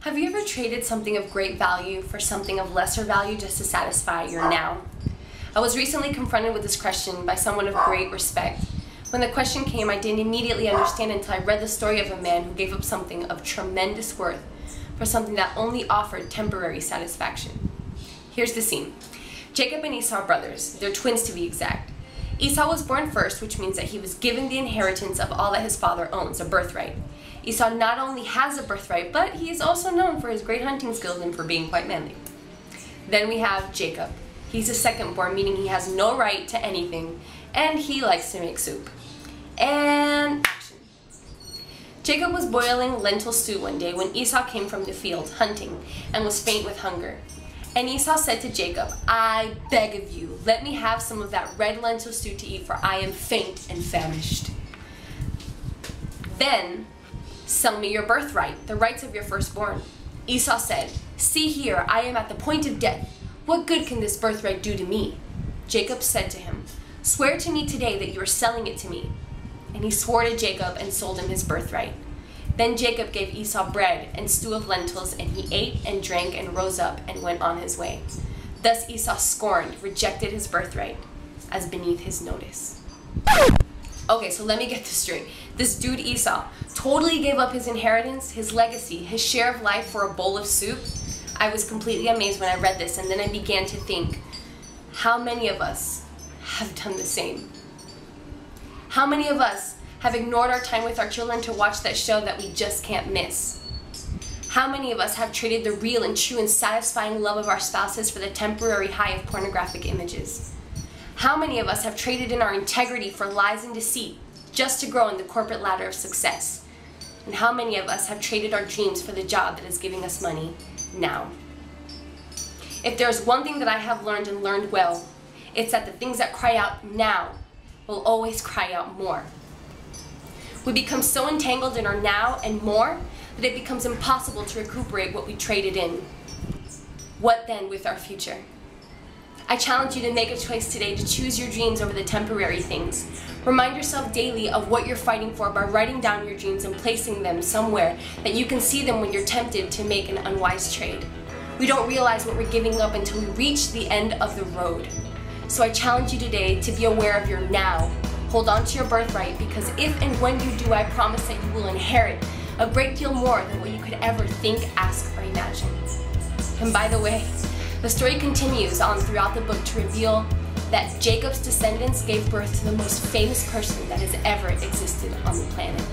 Have you ever traded something of great value for something of lesser value just to satisfy your now? I was recently confronted with this question by someone of great respect. When the question came, I didn't immediately understand until I read the story of a man who gave up something of tremendous worth for something that only offered temporary satisfaction. Here's the scene. Jacob and Esau are brothers. They're twins to be exact. Esau was born first, which means that he was given the inheritance of all that his father owns, a birthright. Esau not only has a birthright, but he is also known for his great hunting skills and for being quite manly. Then we have Jacob. He's a second-born, meaning he has no right to anything, and he likes to make soup. And action. Jacob was boiling lentil stew one day when Esau came from the field, hunting, and was faint with hunger. And Esau said to Jacob, "I beg of you, let me have some of that red lentil stew to eat, for I am faint and famished. Then sell me your birthright, the rights of your firstborn." Esau said, "See here, I am at the point of death. What good can this birthright do to me?" Jacob said to him, "Swear to me today that you are selling it to me." And he swore to Jacob and sold him his birthright. Then Jacob gave Esau bread and stew of lentils, and he ate and drank and rose up and went on his way. Thus Esau scorned, rejected his birthright as beneath his notice. Okay, so let me get this straight. This dude Esau totally gave up his inheritance, his legacy, his share of life for a bowl of soup. I was completely amazed when I read this, and then I began to think, how many of us have done the same? How many of us have ignored our time with our children to watch that show that we just can't miss? How many of us have traded the real and true and satisfying love of our spouses for the temporary high of pornographic images? How many of us have traded in our integrity for lies and deceit just to grow in the corporate ladder of success? And how many of us have traded our dreams for the job that is giving us money now? If there's one thing that I have learned and learned well, it's that the things that cry out now will always cry out more. We become so entangled in our now and more that it becomes impossible to recuperate what we traded in. What then with our future? I challenge you to make a choice today to choose your dreams over the temporary things. Remind yourself daily of what you're fighting for by writing down your dreams and placing them somewhere that you can see them when you're tempted to make an unwise trade. We don't realize what we're giving up until we reach the end of the road. So I challenge you today to be aware of your now. Hold on to your birthright, because if and when you do, I promise that you will inherit a great deal more than what you could ever think, ask, or imagine. And by the way, the story continues on throughout the book to reveal that Jacob's descendants gave birth to the most famous person that has ever existed on the planet.